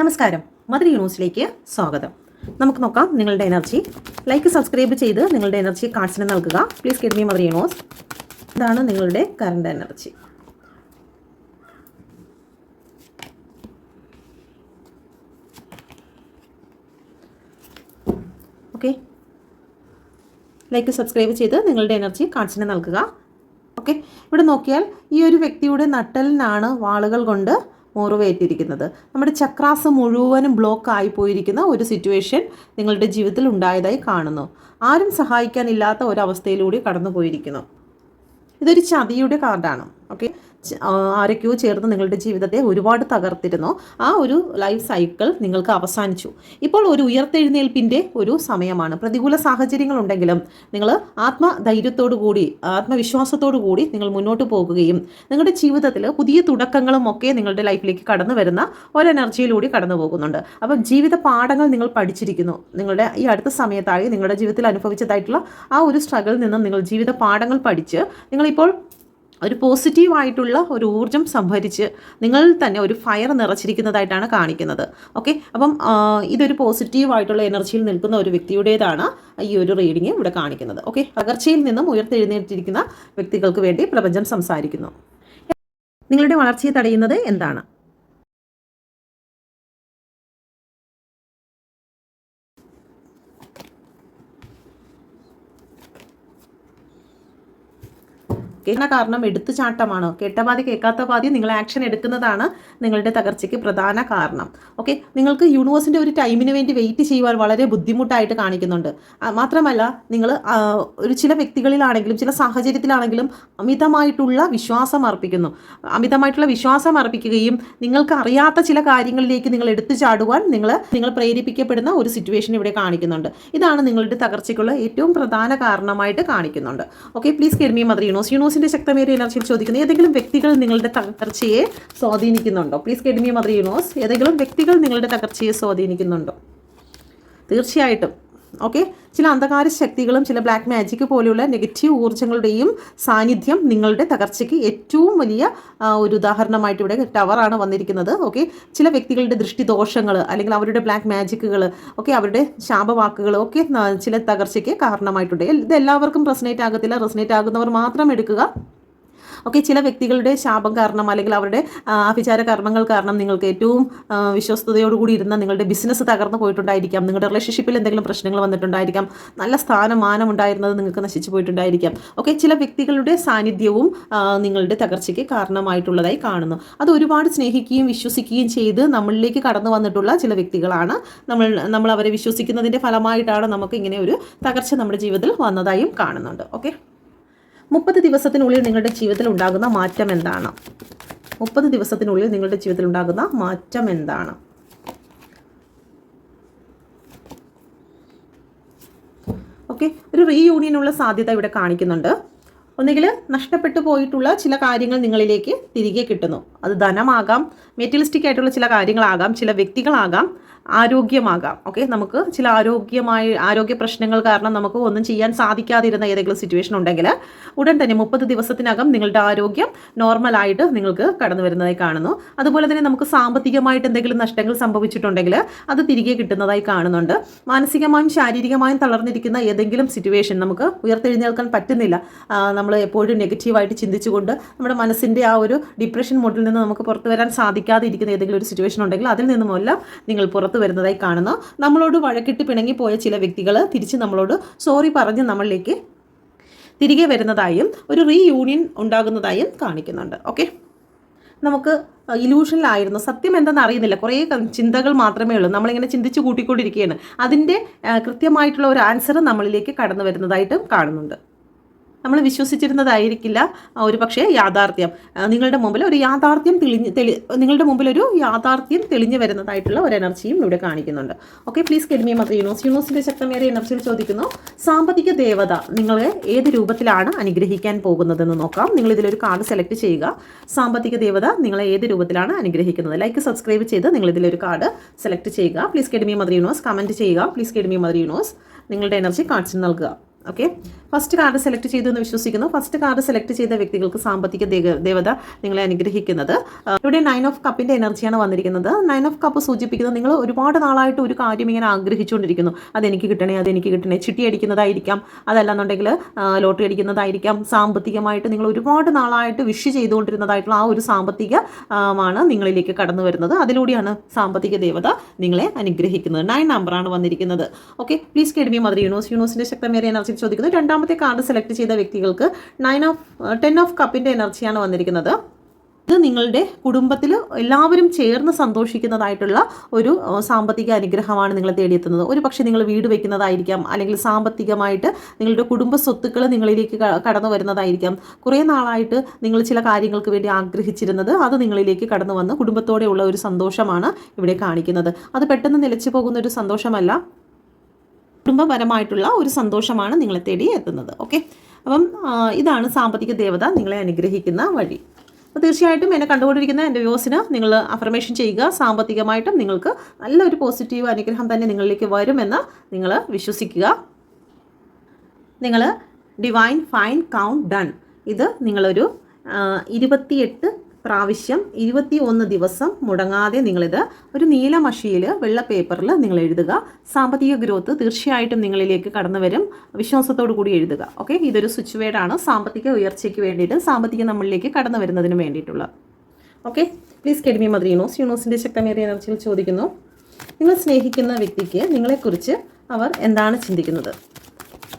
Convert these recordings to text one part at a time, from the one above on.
നമസ്കാരം, മദർ യൂണിവേഴ്സിലേക്ക് സ്വാഗതം. നമുക്ക് നോക്കാം നിങ്ങളുടെ എനർജി. ലൈക്ക് സബ്സ്ക്രൈബ് ചെയ്ത് നിങ്ങളുടെ എനർജി കാർഡ്സിന് നൽകുക. Please get me mother universe. ഇതാണ് നിങ്ങളുടെ current energy. Okay, like subscribe ചെയ്ത് നിങ്ങളുടെ എനർജി കാർഡ്സിന് നൽകുക. ഓക്കെ, ഇവിടെ നോക്കിയാൽ ഈ ഒരു വ്യക്തിയുടെ നട്ടലിനാണ് വാളുകൾ കൊണ്ട് മുറിവേറ്റിരിക്കുന്നത്. നമ്മുടെ ചക്രാസ് മുഴുവനും ബ്ലോക്ക് ആയി പോയിരിക്കുന്ന ഒരു സിറ്റുവേഷൻ നിങ്ങളുടെ ജീവിതത്തിൽ ഉണ്ടായതായി കാണുന്നു. ആരും സഹായിക്കാനില്ലാത്ത ഒരവസ്ഥയിലൂടെ കടന്നു പോയിരിക്കുന്നു. ഇതൊരു ചതിയുടെ കാർഡാണ്. ഓക്കെ, ആരൊക്കെയോ ചേർന്ന് നിങ്ങളുടെ ജീവിതത്തെ ഒരുപാട് തകർത്തിരുന്നു. ആ ഒരു ലൈഫ് സൈക്കിൾ നിങ്ങൾക്ക് അവസാനിച്ചു. ഇപ്പോൾ ഒരു ഉയർത്തെഴുന്നേൽപ്പിൻ്റെ ഒരു സമയമാണ്. പ്രതികൂല സാഹചര്യങ്ങൾ ഉണ്ടെങ്കിലും നിങ്ങൾ ആത്മധൈര്യത്തോടു കൂടി ആത്മവിശ്വാസത്തോടു കൂടി നിങ്ങൾ മുന്നോട്ട് പോകുകയും നിങ്ങളുടെ ജീവിതത്തിൽ പുതിയ തുടക്കങ്ങളും ഒക്കെ നിങ്ങളുടെ ലൈഫിലേക്ക് കടന്നു വരുന്ന ഒരു എനർജിയിലൂടെ കടന്നു പോകുന്നുണ്ട്. അപ്പം ജീവിത പാഠങ്ങൾ നിങ്ങൾ പഠിച്ചിരിക്കുന്നു. നിങ്ങളുടെ ഈ അടുത്ത സമയത്തായി നിങ്ങളുടെ ജീവിതത്തിൽ അനുഭവിച്ചതായിട്ടുള്ള ആ ഒരു സ്ട്രഗിളിൽ നിന്നും നിങ്ങൾ ജീവിത പാഠങ്ങൾ പഠിച്ച് നിങ്ങളിപ്പോൾ ഒരു പോസിറ്റീവായിട്ടുള്ള ഒരു ഊർജ്ജം സംഭരിച്ച് നിങ്ങൾ തന്നെ ഒരു ഫയർ നിറച്ചിരിക്കുന്നതായിട്ടാണ് കാണിക്കുന്നത്. ഓക്കെ, അപ്പം ഇതൊരു പോസിറ്റീവായിട്ടുള്ള എനർജിയിൽ നിൽക്കുന്ന ഒരു വ്യക്തിയുടേതാണ് ഈ ഒരു റീഡിങ് ഇവിടെ കാണിക്കുന്നത്. ഓക്കെ, തകർച്ചയിൽ നിന്നും ഉയർത്തെഴുന്നേറ്റിരിക്കുന്ന വ്യക്തികൾക്ക് വേണ്ടി പ്രപഞ്ചം സംസാരിക്കുന്നു. നിങ്ങളുടെ വളർച്ചയെ തടയുന്നത് എന്താണ്? കാരണം എടുത്തുചാട്ടമാണോ? കേട്ട പാതി കേൾക്കാത്ത പാതി നിങ്ങൾ ആക്ഷൻ എടുക്കുന്നതാണ് നിങ്ങളുടെ തകർച്ചയ്ക്ക് പ്രധാന കാരണം. ഓക്കെ, നിങ്ങൾക്ക് യൂണിവേഴ്സിൻ്റെ ഒരു ടൈമിന് വേണ്ടി വെയിറ്റ് ചെയ്യുവാൻ വളരെ ബുദ്ധിമുട്ടായിട്ട് കാണിക്കുന്നുണ്ട്. മാത്രമല്ല നിങ്ങൾ ഒരു ചില വ്യക്തികളിലാണെങ്കിലും ചില സാഹചര്യത്തിലാണെങ്കിലും അമിതമായിട്ടുള്ള വിശ്വാസം അർപ്പിക്കുകയും നിങ്ങൾക്ക് അറിയാത്ത ചില കാര്യങ്ങളിലേക്ക് നിങ്ങൾ എടുത്തു ചാടുവാൻ നിങ്ങൾ പ്രേരിപ്പിക്കപ്പെടുന്ന ഒരു സിറ്റുവേഷൻ ഇവിടെ കാണിക്കുന്നുണ്ട്. ഇതാണ് നിങ്ങളുടെ തകർച്ചയ്ക്കുള്ള ഏറ്റവും പ്രധാന കാരണമായിട്ട് കാണിക്കുന്നുണ്ട്. Okay, please get me mother universe ശക്തമേറിയ എനർജിയിൽ ചോദിക്കുന്നത് ഏതെങ്കിലും വ്യക്തികൾ നിങ്ങളുടെ തകർച്ചയെ സ്വാധീനിക്കുന്നുണ്ടോ? Please get me mother universe. ഏതെങ്കിലും വ്യക്തികൾ നിങ്ങളുടെ തകർച്ചയെ സ്വാധീനിക്കുന്നുണ്ടോ? തീർച്ചയായിട്ടും. ഓക്കെ, ചില അന്ധകാര ശക്തികളും ചില ബ്ലാക്ക് മാജിക് പോലെയുള്ള നെഗറ്റീവ് ഊർജ്ജങ്ങളുടെയും സാന്നിധ്യം നിങ്ങളുടെ തകർച്ചയ്ക്ക് ഏറ്റവും വലിയ ഒരു ഉദാഹരണമായിട്ട് ഇവിടെ ടവറാണ് വന്നിരിക്കുന്നത്. ഓക്കെ, ചില വ്യക്തികളുടെ ദൃഷ്ടിദോഷങ്ങൾ അല്ലെങ്കിൽ അവരുടെ ബ്ലാക്ക് മാജിക്കുകൾ, ഓക്കെ, അവരുടെ ശാപവാക്കുകൾ ഒക്കെ ചില തകർച്ചയ്ക്ക് കാരണമായിട്ടുണ്ട്. ഇത് എല്ലാവർക്കും റെസനേറ്റ് ആകത്തില്ല. റെസനേറ്റ് ആകുന്നവർ മാത്രം എടുക്കുക. ഓക്കെ, ചില വ്യക്തികളുടെ ശാപം കാരണം അല്ലെങ്കിൽ അവരുടെ ആഭിചാര കർമ്മങ്ങൾ കാരണം നിങ്ങൾക്ക് ഏറ്റവും വിശ്വസ്തയോടുകൂടി ഇരുന്ന നിങ്ങളുടെ ബിസിനസ് തകർന്നു പോയിട്ടുണ്ടായിരിക്കാം. നിങ്ങളുടെ റിലേഷൻഷിപ്പിൽ എന്തെങ്കിലും പ്രശ്നങ്ങൾ വന്നിട്ടുണ്ടായിരിക്കാം. നല്ല സ്ഥാനമാനം ഉണ്ടായിരുന്നത് നിങ്ങൾക്ക് നശിച്ചു പോയിട്ടുണ്ടായിരിക്കാം. ഓക്കെ, ചില വ്യക്തികളുടെ സാന്നിധ്യവും നിങ്ങളുടെ തകർച്ചയ്ക്ക് കാരണമായിട്ടുള്ളതായി കാണുന്നു. അത് ഒരുപാട് സ്നേഹിക്കുകയും വിശ്വസിക്കുകയും ചെയ്ത് നമ്മളിലേക്ക് കടന്നു വന്നിട്ടുള്ള ചില വ്യക്തികളാണ്. നമ്മൾ അവരെ വിശ്വസിക്കുന്നതിൻ്റെ ഫലമായിട്ടാണ് നമുക്ക് ഇങ്ങനെ ഒരു തകർച്ച നമ്മുടെ ജീവിതത്തിൽ വന്നതായും കാണുന്നുണ്ട്. ഓക്കെ, 30 ദിവസത്തിനുള്ളിൽ നിങ്ങളുടെ ജീവിതത്തിൽ ഉണ്ടാകുന്ന മാറ്റം എന്താണ്? 30 ദിവസത്തിനുള്ളിൽ നിങ്ങളുടെ ജീവിതത്തിൽ ഉണ്ടാകുന്ന മാറ്റം എന്താണ്? ഓക്കെ, ഒരു റീയൂണിയനുള്ള സാധ്യത ഇവിടെ കാണിക്കുന്നുണ്ട്. ഒന്നുകിൽ നഷ്ടപ്പെട്ടു പോയിട്ടുള്ള ചില കാര്യങ്ങൾ നിങ്ങളിലേക്ക് തിരികെ കിട്ടുന്നു. അത് ധനമാകാം, മെറ്റീരിയലിസ്റ്റിക് ആയിട്ടുള്ള ചില കാര്യങ്ങളാകാം, ചില വ്യക്തികളാകാം, ആരോഗ്യമാകാം. ഓക്കെ, നമുക്ക് ചില ആരോഗ്യ പ്രശ്നങ്ങൾ കാരണം നമുക്ക് ഒന്നും ചെയ്യാൻ സാധിക്കാതിരുന്ന ഏതെങ്കിലും സിറ്റുവേഷൻ ഉണ്ടെങ്കിൽ ഉടൻ തന്നെ 30 ദിവസത്തിനകം നിങ്ങളുടെ ആരോഗ്യം നോർമലായിട്ട് നിങ്ങൾക്ക് കടന്നു വരുന്നതായി കാണുന്നു. അതുപോലെ തന്നെ നമുക്ക് സാമ്പത്തികമായിട്ട് എന്തെങ്കിലും നഷ്ടങ്ങൾ സംഭവിച്ചിട്ടുണ്ടെങ്കിൽ അത് തിരികെ കിട്ടുന്നതായി കാണുന്നുണ്ട്. മാനസികമായും ശാരീരികമായും തളർന്നിരിക്കുന്ന ഏതെങ്കിലും സിറ്റുവേഷൻ നമുക്ക് ഉയർത്തെഴുന്നേൽക്കാൻ പറ്റുന്നില്ല. നമ്മൾ എപ്പോഴും നെഗറ്റീവായിട്ട് ചിന്തിച്ചുകൊണ്ട് നമ്മുടെ മനസ്സിൻ്റെ ആ ഒരു ഡിപ്രഷൻ മോഡിൽ നിന്ന് നമുക്ക് പുറത്തു വരാൻ സാധിക്കാതെ ഇരിക്കുന്ന ഏതെങ്കിലും ഒരു സിറ്റുവേഷൻ ഉണ്ടെങ്കിൽ അതിൽ നിന്നുമെല്ലാം നിങ്ങൾ പുറത്തു വരുന്നതായി കാണുന്നു. നമ്മളോട് വഴക്കിട്ട് പിണങ്ങിപ്പോയ ചില വ്യക്തികൾ തിരിച്ച് നമ്മളോട് സോറി പറഞ്ഞ് നമ്മളിലേക്ക് തിരികെ വരുന്നതായും ഒരു റീയൂണിയൻ ഉണ്ടാകുന്നതായും കാണിക്കുന്നുണ്ട്. ഓക്കെ, നമുക്ക് ഇലൂഷനിലായിരുന്നു. സത്യം എന്തെന്ന് അറിയുന്നില്ല. കുറേ ചിന്തകൾ മാത്രമേ ഉള്ളൂ. നമ്മളിങ്ങനെ ചിന്തിച്ച് കൂട്ടിക്കൊണ്ടിരിക്കുകയാണ്. അതിൻ്റെ കൃത്യമായിട്ടുള്ള ഒരു ആൻസർ നമ്മളിലേക്ക് കടന്നു വരുന്നതായിട്ടും കാണുന്നുണ്ട്. നമ്മൾ വിശ്വസിച്ചിരുന്നതായിരിക്കില്ല ഒരു പക്ഷേ യാഥാർത്ഥ്യം. നിങ്ങളുടെ മുമ്പിൽ ഒരു യാഥാർത്ഥ്യം തെളിഞ്ഞു വരുന്നതായിട്ടുള്ള ഒരു എനർജിയും ഇവിടെ കാണിക്കുന്നുണ്ട്. Okay, please get me mother universe. യൂണിവേഴ്സിൻ്റെ ശക്തമേറിയ എനർജിയിൽ ചോദിക്കുന്നു സാമ്പത്തിക ദേവത നിങ്ങളെ ഏത് രൂപത്തിലാണ് അനുഗ്രഹിക്കാൻ പോകുന്നതെന്ന് നോക്കാം. നിങ്ങൾ ഇതിലൊരു കാർഡ് സെലക്ട് ചെയ്യുക. സാമ്പത്തിക ദേവത നിങ്ങളെ ഏത് രൂപത്തിലാണ് അനുഗ്രഹിക്കുന്നത്? ലൈക്ക് സബ്സ്ക്രൈബ് ചെയ്ത് നിങ്ങൾ ഇതിലൊരു കാർഡ് സെലക്ട് ചെയ്യുക. Please get me mother universe. Comment ചെയ്യുക. Please get me mother universe. നിങ്ങളുടെ എനർജി കാർഡ്സിന് നൽകുക. ഓക്കെ, ഫസ്റ്റ് കാർഡ് സെലക്ട് ചെയ്തു എന്ന് വിശ്വസിക്കുന്നു. ഫസ്റ്റ് കാർഡ് സെലക്ട് ചെയ്ത വ്യക്തികൾക്ക് സാമ്പത്തിക ദേവത നിങ്ങളെ അനുഗ്രഹിക്കുന്നത്. ഇവിടെ 9 ഓഫ് കപ്പിൻ്റെ എനർജിയാണ് വന്നിരിക്കുന്നത്. 9 ഓഫ് കപ്പ് സൂചിപ്പിക്കുന്നത് നിങ്ങൾ ഒരുപാട് നാളായിട്ട് ഒരു കാര്യം ഇങ്ങനെ ആഗ്രഹിച്ചുകൊണ്ടിരിക്കുന്നു. അതെനിക്ക് കിട്ടണേ, ചിട്ടി അടിക്കുന്നതായിരിക്കാം, അതല്ലാന്നുണ്ടെങ്കിൽ ലോട്ടറി അടിക്കുന്നതായിരിക്കാം. സാമ്പത്തികമായിട്ട് നിങ്ങൾ ഒരുപാട് നാളായിട്ട് വിഷ് ചെയ്തുകൊണ്ടിരുന്നതായിട്ടുള്ള ആ ഒരു സാമ്പത്തികമാണ് നിങ്ങളിലേക്ക് കടന്നു വരുന്നത്. അതിലൂടെയാണ് സാമ്പത്തിക ദേവത നിങ്ങളെ അനുഗ്രഹിക്കുന്നത്. 9 നമ്പറാണ് വന്നിരിക്കുന്നത്. ഓക്കെ, പ്ലീസ് കേഡ്മി മദർ യൂണിവേഴ്സിൻ്റെ ശക്തമേറിയ എനർജി ചോദിക്കുന്നു. രണ്ടാമത്തെ കാർഡ് സെലക്ട് ചെയ്ത വ്യക്തികൾക്ക് 10 ഓഫ് കപ്പിൻ്റെ എനർജിയാണ് വന്നിരിക്കുന്നത്. ഇത് നിങ്ങളുടെ കുടുംബത്തിൽ എല്ലാവരും ചേർന്ന് സന്തോഷിക്കുന്നതായിട്ടുള്ള ഒരു സാമ്പത്തിക അനുഗ്രഹമാണ് നിങ്ങളെ തേടിയെത്തുന്നത്. ഒരു പക്ഷേ നിങ്ങൾ വീട് വയ്ക്കുന്നതായിരിക്കാം, അല്ലെങ്കിൽ സാമ്പത്തികമായിട്ട് നിങ്ങളുടെ കുടുംബ സ്വത്തുക്കൾ നിങ്ങളിലേക്ക് കടന്നു വരുന്നതായിരിക്കാം. കുറേ നാളായിട്ട് നിങ്ങൾ ചില കാര്യങ്ങൾക്ക് വേണ്ടി ആഗ്രഹിച്ചിരുന്നത് അത് നിങ്ങളിലേക്ക് കടന്നു വന്ന് കുടുംബത്തോടെയുള്ള ഒരു സന്തോഷമാണ് ഇവിടെ കാണിക്കുന്നത്. അത് പെട്ടെന്ന് നിലച്ചു പോകുന്ന ഒരു സന്തോഷമല്ല, കുടുംബപരമായിട്ടുള്ള ഒരു സന്തോഷമാണ് നിങ്ങളെ തേടി എത്തുന്നത്. ഓക്കെ, അപ്പം ഇതാണ് സാമ്പത്തിക ദേവത നിങ്ങളെ അനുഗ്രഹിക്കുന്ന വഴി. അപ്പോൾ തീർച്ചയായിട്ടും എന്നെ കണ്ടുകൊണ്ടിരിക്കുന്ന എൻ്റെ വ്യൂവേഴ്സിന് നിങ്ങൾ അഫർമേഷൻ ചെയ്യുക. സാമ്പത്തികമായിട്ടും നിങ്ങൾക്ക് നല്ലൊരു പോസിറ്റീവ് അനുഗ്രഹം തന്നെ നിങ്ങളിലേക്ക് വരുമെന്ന് നിങ്ങൾ വിശ്വസിക്കുക. നിങ്ങൾ ഡിവൈൻ ഫൈൻ കൗണ്ട് ഡൺ, ഇത് നിങ്ങളൊരു 28 പ്രാവശ്യം 21 ദിവസം മുടങ്ങാതെ നിങ്ങളിത് ഒരു നീല മഷിയിൽ വെള്ള പേപ്പറിൽ നിങ്ങൾ എഴുതുക. സാമ്പത്തിക ഗ്രോത്ത് തീർച്ചയായിട്ടും നിങ്ങളിലേക്ക് കടന്നു വരും. വിശ്വാസത്തോടു കൂടി എഴുതുക. ഓക്കെ, ഇതൊരു സ്വിച്ച് വേർഡാണ് സാമ്പത്തിക ഉയർച്ചയ്ക്ക് വേണ്ടിയിട്ട്, സാമ്പത്തിക നമ്മളിലേക്ക് കടന്നു വരുന്നതിന് വേണ്ടിയിട്ടുള്ള. ഓക്കെ, പ്ലീസ് കേഡ്മി മദർ യൂണിവേഴ്സിൻ്റെ ശക്തമേറിയ എനർജിയിൽ ചോദിക്കുന്നു. നിങ്ങൾ സ്നേഹിക്കുന്ന വ്യക്തിക്ക് നിങ്ങളെക്കുറിച്ച് അവർ എന്താണ് ചിന്തിക്കുന്നത്?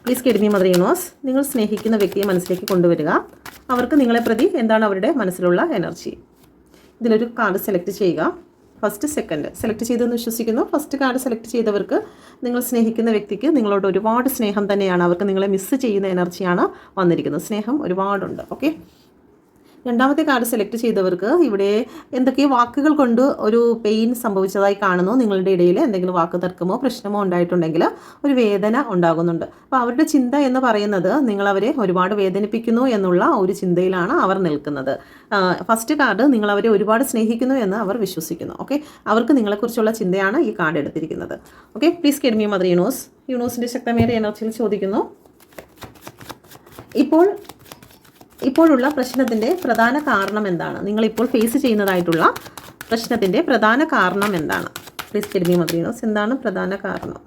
പ്ലീസ് കേഡ്മി മദർ യൂണിവേഴ്സ്, നിങ്ങൾ സ്നേഹിക്കുന്ന വ്യക്തിയെ മനസ്സിലേക്ക് കൊണ്ടുവരിക. അവർക്ക് നിങ്ങളെ പ്രതി എന്താണ് അവരുടെ മനസ്സിലുള്ള എനർജി? ഇതിലൊരു കാർഡ് സെലക്ട് ചെയ്യുക. ഫസ്റ്റ് സെക്കൻഡ് സെലക്ട് ചെയ്തെന്ന് വിശ്വസിക്കുന്നു. ഫസ്റ്റ് കാർഡ് സെലക്ട് ചെയ്തവർക്ക് നിങ്ങൾ സ്നേഹിക്കുന്ന വ്യക്തിക്ക് നിങ്ങളോട് ഒരുപാട് സ്നേഹം തന്നെയാണ്. അവർക്ക് നിങ്ങളെ മിസ്സ് ചെയ്യുന്ന എനർജിയാണ് വന്നിരിക്കുന്നത്. സ്നേഹം ഒരുപാടുണ്ട്. ഓക്കെ, രണ്ടാമത്തെ കാർഡ് സെലക്ട് ചെയ്തവർക്ക് ഇവിടെ എന്തൊക്കെയോ വാക്കുകൾ കൊണ്ട് ഒരു പെയിൻ സംഭവിച്ചതായി കാണുന്നു. നിങ്ങളുടെ ഇടയിൽ എന്തെങ്കിലും വാക്ക് തർക്കമോ പ്രശ്നമോ ഉണ്ടായിട്ടുണ്ടെങ്കിൽ ഒരു വേദന ഉണ്ടാകുന്നുണ്ട്. അപ്പോൾ അവരുടെ ചിന്ത എന്ന് പറയുന്നത് നിങ്ങളവരെ ഒരുപാട് വേദനിപ്പിക്കുന്നു എന്നുള്ള ഒരു ചിന്തയിലാണ് അവർ നിൽക്കുന്നത്. ഫസ്റ്റ് കാർഡ് നിങ്ങളവരെ ഒരുപാട് സ്നേഹിക്കുന്നു എന്ന് അവർ വിശ്വസിക്കുന്നു. ഓക്കെ, അവർക്ക് നിങ്ങളെക്കുറിച്ചുള്ള ചിന്തയാണ് ഈ കാർഡ് എടുത്തിരിക്കുന്നത്. ഓക്കെ, പ്ലീസ് കേഡ്മി മദർ യൂണിവേഴ്സിൻ്റെ ശക്തമേറിയ എനർജിയിൽ ചോദിക്കുന്നു. ഇപ്പോഴുള്ള പ്രശ്നത്തിൻ്റെ പ്രധാന കാരണം എന്താണ്? നിങ്ങളിപ്പോൾ ഫേസ് ചെയ്യുന്നതായിട്ടുള്ള പ്രശ്നത്തിൻ്റെ പ്രധാന കാരണം എന്താണ്? പ്ലീസ് കേഡ്മി മദർ യൂണിവേഴ്സ്, എന്താണ് പ്രധാന കാരണം?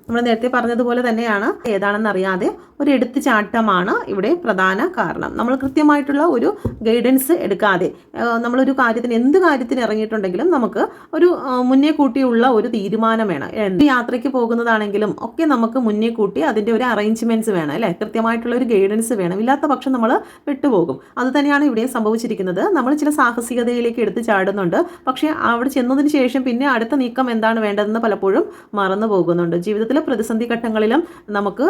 നമ്മൾ നേരത്തെ പറഞ്ഞതുപോലെ തന്നെയാണ്, ഏതാണെന്ന് അറിയാതെ ഒരു എടുത്തുചാട്ടമാണ് ഇവിടെ പ്രധാന കാരണം. നമ്മൾ കൃത്യമായിട്ടുള്ള ഒരു ഗൈഡൻസ് എടുക്കാതെ നമ്മളൊരു കാര്യത്തിന്, എന്ത് കാര്യത്തിന് ഇറങ്ങിയിട്ടുണ്ടെങ്കിലും നമുക്ക് ഒരു മുന്നേ കൂട്ടിയുള്ള ഒരു തീരുമാനം വേണം. എന്ത് യാത്രയ്ക്ക് പോകുന്നതാണെങ്കിലും ഒക്കെ നമുക്ക് മുന്നേ കൂട്ടി അതിൻ്റെ ഒരു അറേഞ്ച്മെൻറ്റ്സ് വേണം, അല്ലേ? കൃത്യമായിട്ടുള്ള ഒരു ഗൈഡൻസ് വേണം. ഇല്ലാത്ത പക്ഷം നമ്മൾ വിട്ടുപോകും. അത് തന്നെയാണ് ഇവിടെയും സംഭവിച്ചിരിക്കുന്നത്. നമ്മൾ ചില സാഹസികതയിലേക്ക് എടുത്ത് ചാടുന്നുണ്ട്. പക്ഷേ അവിടെ ചെന്നതിന് ശേഷം പിന്നെ അടുത്ത നീക്കം എന്താണ് വേണ്ടതെന്ന് പലപ്പോഴും മറന്നു പോകുന്നുണ്ട്. ജീവിതത്തിൽ പ്രതിസന്ധി ഘട്ടങ്ങളിലും നമുക്ക്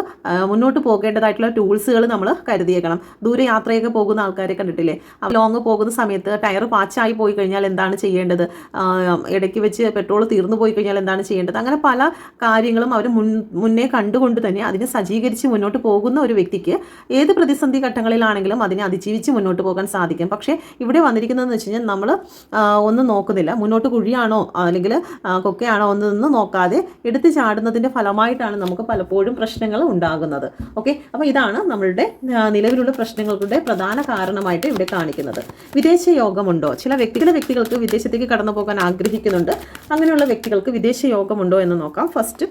മുന്നോട്ട് പോകേണ്ടതായിട്ടുള്ള ടൂൾസുകൾ നമ്മൾ കരുതിയേക്കണം. ദൂരെ യാത്രയൊക്കെ പോകുന്ന ആൾക്കാരെ കണ്ടിട്ടില്ലേ? ലോങ് പോകുന്ന സമയത്ത് ടയർ പാച്ചായി പോയി കഴിഞ്ഞാൽ എന്താണ് ചെയ്യേണ്ടത്? ഇടയ്ക്ക് വെച്ച് പെട്രോൾ തീർന്നു പോയി കഴിഞ്ഞാൽ എന്താണ് ചെയ്യേണ്ടത്? അങ്ങനെ പല കാര്യങ്ങളും അവർ മുന്നേ കണ്ടുകൊണ്ട് തന്നെ അതിനെ സജ്ജീകരിച്ച് മുന്നോട്ട് പോകുന്ന ഒരു വ്യക്തിക്ക് ഏത് പ്രതിസന്ധി ഘട്ടങ്ങളിലാണെങ്കിലും അതിനെ അതിജീവിച്ച് മുന്നോട്ട് പോകാൻ സാധിക്കും. പക്ഷേ ഇവിടെ വന്നിരിക്കുന്നതെന്ന് വെച്ച് കഴിഞ്ഞാൽ നമ്മൾ ഒന്നും നോക്കുന്നില്ല. മുന്നോട്ട് കുഴിയാണോ അല്ലെങ്കിൽ കൊക്കയാണോ ഒന്നൊന്നും നോക്കാതെ എടുത്ത് ചാടുന്നതിൻ്റെ ഫലമായിട്ടാണ് നമുക്ക് പലപ്പോഴും പ്രശ്നങ്ങൾ ഉണ്ടാകുന്നത്. ഓക്കെ, അപ്പോൾ ഇതാണ് നമ്മളുടെ നിലവിലുള്ള പ്രശ്നങ്ങളുടെ പ്രധാന കാരണമായിട്ട് ഇവിടെ കാണിക്കുന്നത്. വിദേശ യോഗമുണ്ടോ? ചില വ്യക്തികൾക്ക് വിദേശത്തേക്ക് കടന്നു പോകാൻ ആഗ്രഹിക്കുന്നുണ്ട്. അങ്ങനെയുള്ള വ്യക്തികൾക്ക് വിദേശ യോഗമുണ്ടോ എന്ന് നോക്കാം. First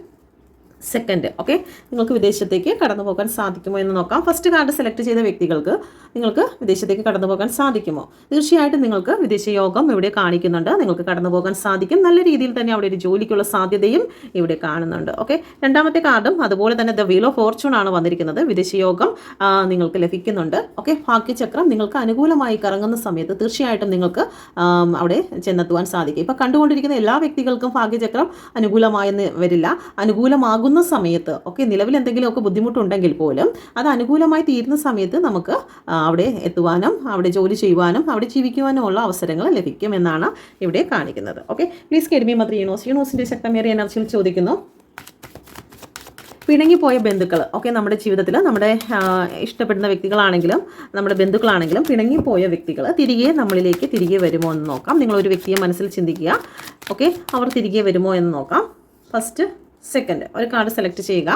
second. ഓക്കെ, നിങ്ങൾക്ക് വിദേശത്തേക്ക് കടന്നു പോകാൻ സാധിക്കുമോ എന്ന് നോക്കാം. ഫസ്റ്റ് കാർഡ് സെലക്ട് ചെയ്ത വ്യക്തികൾക്ക് നിങ്ങൾക്ക് വിദേശത്തേക്ക് കടന്നു പോകാൻ സാധിക്കുമോ? തീർച്ചയായിട്ടും നിങ്ങൾക്ക് വിദേശ യോഗം ഇവിടെ കാണിക്കുന്നുണ്ട്. നിങ്ങൾക്ക് കടന്നു പോകാൻ സാധിക്കും. നല്ല രീതിയിൽ തന്നെ അവിടെ ഒരു ജോലിക്കുള്ള സാധ്യതയും ഇവിടെ കാണുന്നുണ്ട്. ഓക്കെ, രണ്ടാമത്തെ കാർഡും അതുപോലെ തന്നെ ദ വീൽ ഓഫ് ഫോർച്യൂൺ ആണ് വന്നിരിക്കുന്നത്. വിദേശ യോഗം നിങ്ങൾക്ക് ലഭിക്കുന്നുണ്ട്. ഓക്കെ, ഭാഗ്യചക്രം നിങ്ങൾക്ക് അനുകൂലമായി കറങ്ങുന്ന സമയത്ത് തീർച്ചയായിട്ടും നിങ്ങൾക്ക് അവിടെ ചെന്നെത്തുവാൻ സാധിക്കും. ഇപ്പം കണ്ടുകൊണ്ടിരിക്കുന്ന എല്ലാ വ്യക്തികൾക്കും ഭാഗ്യചക്രം അനുകൂലമായെന്ന് വരില്ല. അനുകൂലമാകുന്ന സമയത്ത് ഓക്കെ, നിലവിൽ എന്തെങ്കിലുമൊക്കെ ബുദ്ധിമുട്ടുണ്ടെങ്കിൽ പോലും അത് അനുകൂലമായി തീരുന്ന സമയത്ത് നമുക്ക് അവിടെ എത്തുവാനും അവിടെ ജോലി ചെയ്യുവാനും അവിടെ ജീവിക്കുവാനും ഉള്ള അവസരങ്ങൾ ലഭിക്കുമെന്നാണ് ഇവിടെ കാണിക്കുന്നത്. ഓക്കെ, പ്ലീസ് കേഡ്മി മദർ യൂണിവേഴ്സിൻ്റെ ശക്തമേറിയ എനർജിയിൽ ചോദിക്കുന്നു. പിണങ്ങിപ്പോയ ബന്ധുക്കൾ ഓക്കെ, നമ്മുടെ ജീവിതത്തിൽ നമ്മുടെ ഇഷ്ടപ്പെടുന്ന വ്യക്തികളാണെങ്കിലും നമ്മുടെ ബന്ധുക്കളാണെങ്കിലും പിണങ്ങിപ്പോയ വ്യക്തികൾ തിരികെ വരുമോ എന്ന് നോക്കാം. നിങ്ങളൊരു വ്യക്തിയെ മനസ്സിൽ ചിന്തിക്കുക. ഓക്കെ, അവർ തിരികെ വരുമോ എന്ന് നോക്കാം. ഫസ്റ്റ് സെക്കൻഡ് ഒരു കാർഡ് സെലക്ട് ചെയ്യുക.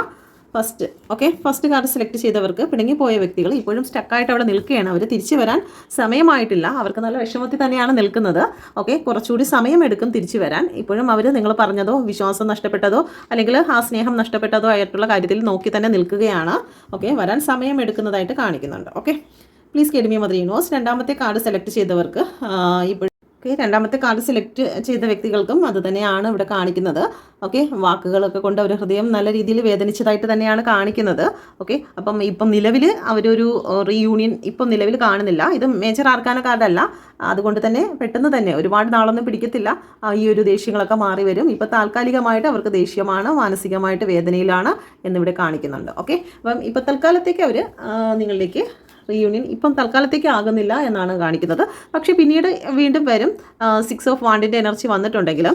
ഫസ്റ്റ് കാർഡ് സെലക്ട് ചെയ്തവർക്ക് പിണങ്ങിപ്പോയ വ്യക്തികൾ ഇപ്പോഴും സ്റ്റക്കായിട്ട് അവിടെ നിൽക്കുകയാണ്. അവർ തിരിച്ചു വരാൻ സമയമായിട്ടില്ല. അവർക്ക് നല്ല വിഷമത്തിൽ തന്നെയാണ് നിൽക്കുന്നത്. കുറച്ചുകൂടി സമയമെടുക്കും തിരിച്ചു വരാൻ. ഇപ്പോഴും അവർ നിങ്ങൾ പറഞ്ഞതോ വിശ്വാസം നഷ്ടപ്പെട്ടതോ അല്ലെങ്കിൽ ആ സ്നേഹം നഷ്ടപ്പെട്ടതോ ആയിട്ടുള്ള കാര്യത്തിൽ നോക്കി തന്നെ നിൽക്കുകയാണ്. വരാൻ സമയമെടുക്കുന്നതായിട്ട് കാണിക്കുന്നുണ്ട്. Please get me mother universe. രണ്ടാമത്തെ കാർഡ് സെലക്ട് ചെയ്തവർക്ക് ഇപ്പോൾ രണ്ടാമത്തെ കാർഡ് സെലക്ട് ചെയ്ത വ്യക്തികൾക്കും അത് തന്നെയാണ് ഇവിടെ കാണിക്കുന്നത്. വാക്കുകളൊക്കെ കൊണ്ട് അവർ ഹൃദയം നല്ല രീതിയിൽ വേദനിച്ചതായിട്ട് തന്നെയാണ് കാണിക്കുന്നത്. അപ്പം ഇപ്പം നിലവിൽ അവരൊരു റീയൂണിയൻ ഇപ്പം നിലവിൽ കാണുന്നില്ല. ഇത് മേജർ ആർക്കാന കാർഡല്ല. അതുകൊണ്ട് തന്നെ പെട്ടെന്ന് തന്നെ ഒരുപാട് നാളൊന്നും പിടിക്കത്തില്ല. ഈ ഒരു ദേഷ്യങ്ങളൊക്കെ മാറി വരും. ഇപ്പം താൽക്കാലികമായിട്ട് അവർക്ക് ദേഷ്യമാണ്, മാനസികമായിട്ട് വേദനയിലാണ് എന്നിവിടെ കാണിക്കുന്നുണ്ട്. അപ്പം ഇപ്പം തൽക്കാലത്തേക്ക് അവർ നിങ്ങളിലേക്ക് റീയൂണിയൻ ഇപ്പം തൽക്കാലത്തേക്ക് ആകുന്നില്ല എന്നാണ് കാണിക്കുന്നത്. പക്ഷേ പിന്നീട് വീണ്ടും വരും. 6 ഓഫ് വാണ്ടിൻ്റെ എനർജി വന്നിട്ടുണ്ടെങ്കിലും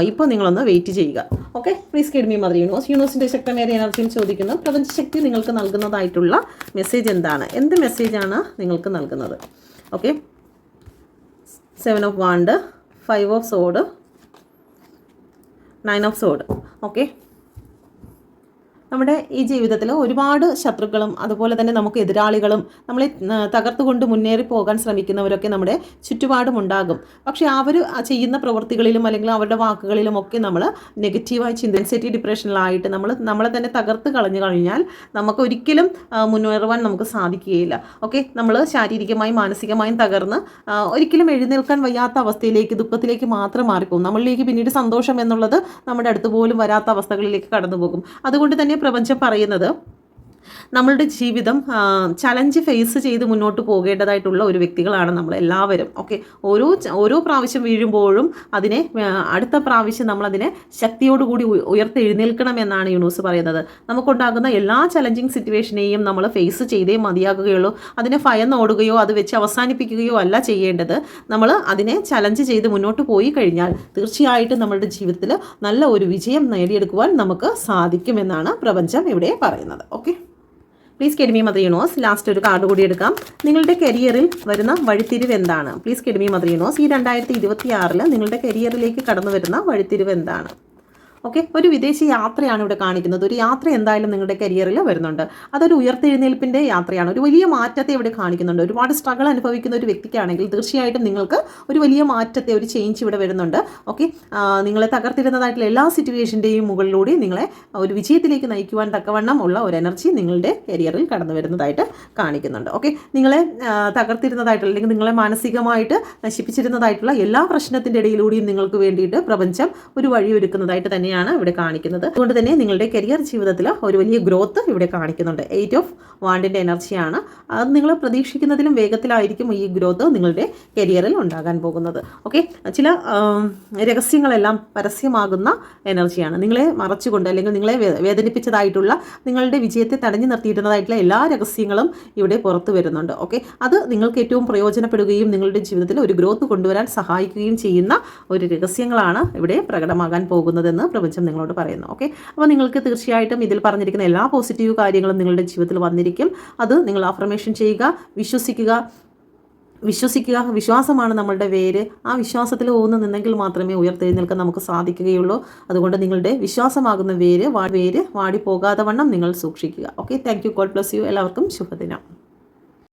ഇപ്പോൾ നിങ്ങളൊന്ന് വെയിറ്റ് ചെയ്യുക. Please get me mother universe. യൂണിവേഴ്സിൻ്റെ ശക്തമേറിയ എനർജിയും ചോദിക്കുന്നു. പ്രപഞ്ചശക്തി നിങ്ങൾക്ക് നൽകുന്നതായിട്ടുള്ള മെസ്സേജ് എന്താണ്? എന്ത് മെസ്സേജാണ് നിങ്ങൾക്ക് നൽകുന്നത്? 7 ഓഫ് വാണ്ട്, 5 ഓഫ് സോഡ്, 9 ഓഫ് സോഡ്. നമ്മുടെ ഈ ജീവിതത്തിൽ ഒരുപാട് ശത്രുക്കളും അതുപോലെ തന്നെ നമുക്ക് എതിരാളികളും നമ്മളെ തകർത്തുകൊണ്ട് മുന്നേറി പോകാൻ ശ്രമിക്കുന്നവരൊക്കെ നമ്മുടെ ചുറ്റുപാടും ഉണ്ടാകും. പക്ഷേ അവർ ചെയ്യുന്ന പ്രവൃത്തികളിലും അല്ലെങ്കിൽ അവരുടെ വാക്കുകളിലും ഒക്കെ നമ്മൾ നെഗറ്റീവായി ആൻസൈറ്റി ഡിപ്രഷനിലായിട്ട് നമ്മളെ തന്നെ തകർത്ത് കളഞ്ഞു കഴിഞ്ഞാൽ നമുക്ക് ഒരിക്കലും മുന്നേറുവാൻ നമുക്ക് സാധിക്കുകയില്ല. നമ്മൾ ശാരീരികമായും മാനസികമായും തകർന്ന് ഒരിക്കലും എഴുന്നേൽക്കാൻ വയ്യാത്ത അവസ്ഥയിലേക്ക്, ദുഃഖത്തിലേക്ക് മാത്രം മാറിപ്പോകും. നമ്മളിലേക്ക് പിന്നീട് സന്തോഷം എന്നുള്ളത് നമ്മുടെ അടുത്ത് പോലും വരാത്ത അവസ്ഥകളിലേക്ക് കടന്നു പോകും. അതുകൊണ്ട് തന്നെ പ്രപഞ്ചം പറയുന്നത് നമ്മളുടെ ജീവിതം ചലഞ്ച് ഫേസ് ചെയ്ത് മുന്നോട്ട് പോകേണ്ടതായിട്ടുള്ള ഒരു വ്യക്തികളാണ് നമ്മളെല്ലാവരും. ഓരോ പ്രാവശ്യം വീഴുമ്പോഴും അതിനെ അടുത്ത പ്രാവശ്യം നമ്മളതിനെ ശക്തിയോടുകൂടി ഉയർത്തെഴുന്നേൽക്കണമെന്നാണ് യൂണിവേഴ്സ് പറയുന്നത്. നമുക്കുണ്ടാകുന്ന എല്ലാ ചലഞ്ചിങ് സിറ്റുവേഷനെയും നമ്മൾ ഫേസ് ചെയ്തേ മതിയാകുകയുള്ളൂ. അതിനെ ഭയന്നോടുകയോ അത് വെച്ച് അവസാനിപ്പിക്കുകയോ അല്ല ചെയ്യേണ്ടത്. നമ്മൾ അതിനെ ചലഞ്ച് ചെയ്ത് മുന്നോട്ട് പോയി കഴിഞ്ഞാൽ തീർച്ചയായിട്ടും നമ്മളുടെ ജീവിതത്തിൽ നല്ല ഒരു വിജയം നേടിയെടുക്കുവാൻ നമുക്ക് സാധിക്കുമെന്നാണ് പ്രപഞ്ചം ഇവിടെ പറയുന്നത്. Please get me mother universe. Last ഒരു കാർഡ് കൂടി എടുക്കാം. നിങ്ങളുടെ കരിയറിൽ വരുന്ന വഴിത്തിരിവ് എന്താണ്? Please get me mother universe. ഈ 2026 നിങ്ങളുടെ കരിയറിലേക്ക് കടന്നു വരുന്ന വഴിത്തിരിവ് എന്താണ്? ഒരു വിദേശ യാത്രയാണ് ഇവിടെ കാണിക്കുന്നത്. ഒരു യാത്ര എന്തായാലും നിങ്ങളുടെ കരിയറിൽ വരുന്നുണ്ട്. അതൊരു ഉയർത്തെഴുന്നേൽപ്പിൻ്റെ യാത്രയാണ്. ഒരു വലിയ മാറ്റത്തെ ഇവിടെ കാണിക്കുന്നുണ്ട്. ഒരുപാട് സ്ട്രഗിൾ അനുഭവിക്കുന്ന ഒരു വ്യക്തിക്കാണെങ്കിൽ തീർച്ചയായിട്ടും നിങ്ങൾക്ക് ഒരു വലിയ മാറ്റത്തെ, ഒരു ചേഞ്ച് ഇവിടെ വരുന്നുണ്ട്. നിങ്ങളെ തകർത്തിരുന്നതായിട്ടുള്ള എല്ലാ സിറ്റുവേഷൻ്റെയും മുകളിലൂടെ നിങ്ങളെ ഒരു വിജയത്തിലേക്ക് നയിക്കുവാൻ തക്കവണ്ണം ഉള്ള ഒരു എനർജി നിങ്ങളുടെ കരിയറിൽ കടന്നു വരുന്നതായിട്ട് കാണിക്കുന്നുണ്ട്. നിങ്ങളെ തകർത്തിരുന്നതായിട്ടുള്ള അല്ലെങ്കിൽ നിങ്ങളെ മാനസികമായിട്ട് നശിപ്പിച്ചിരുന്നതായിട്ടുള്ള എല്ലാ പ്രശ്നത്തിൻ്റെ ഇടയിലൂടെയും നിങ്ങൾക്ക് വേണ്ടിയിട്ട് പ്രപഞ്ചം ഒരു വഴി ഒരുക്കുന്നതായിട്ട് തന്നെയാണ് ഇവിടെ കാണിക്കുന്നത്. അതുകൊണ്ട് തന്നെ നിങ്ങളുടെ കരിയർ ജീവിതത്തിൽ ഒരു വലിയ ഗ്രോത്ത് ഇവിടെ കാണിക്കുന്നുണ്ട്. 8 ഓഫ് വാണ്ടിൻ്റെ എനർജിയാണ്. അത് നിങ്ങൾ പ്രതീക്ഷിക്കുന്നതിലും വേഗത്തിലായിരിക്കും ഈ ഗ്രോത്ത് നിങ്ങളുടെ കരിയറിൽ ഉണ്ടാകാൻ പോകുന്നത്. ചില രഹസ്യങ്ങളെല്ലാം പരസ്യമാകുന്ന എനർജിയാണ്. നിങ്ങളെ മറച്ചുകൊണ്ട് അല്ലെങ്കിൽ നിങ്ങളെ വേദനിപ്പിച്ചതായിട്ടുള്ള നിങ്ങളുടെ വിജയത്തെ തടഞ്ഞു നിർത്തിയിരുന്നതായിട്ടുള്ള എല്ലാ രഹസ്യങ്ങളും ഇവിടെ പുറത്തു വരുന്നുണ്ട്. അത് നിങ്ങൾക്ക് ഏറ്റവും പ്രയോജനപ്പെടുകയും നിങ്ങളുടെ ജീവിതത്തിൽ ഒരു ഗ്രോത്ത് കൊണ്ടുവരാൻ സഹായിക്കുകയും ചെയ്യുന്ന ഒരു രഹസ്യങ്ങളാണ് ഇവിടെ പ്രകടമാകാൻ പോകുന്നതെന്ന് പ്രപഞ്ചം നിങ്ങളോട് പറയുന്നു. അപ്പോൾ നിങ്ങൾക്ക് തീർച്ചയായിട്ടും ഇതിൽ പറഞ്ഞിരിക്കുന്ന എല്ലാ പോസിറ്റീവ് കാര്യങ്ങളും നിങ്ങളുടെ ജീവിതത്തിൽ വന്നിരിക്കും. അത് നിങ്ങൾ അഫർമേഷൻ ചെയ്യുക, വിശ്വസിക്കുക. വിശ്വാസമാണ് നമ്മളുടെ വേര്. ആ വിശ്വാസത്തിൽ ഊന്നു നിന്നെങ്കിൽ മാത്രമേ ഉയർത്തെഴുന്നേൽക്കാൻ നമുക്ക് സാധിക്കുകയുള്ളൂ. അതുകൊണ്ട് നിങ്ങളുടെ വിശ്വാസമാകുന്ന വേര് വാടി പോകാതെ വണ്ണം നിങ്ങൾ സൂക്ഷിക്കുക. Thank you. God bless you. എല്ലാവർക്കും ശുഭദിനം.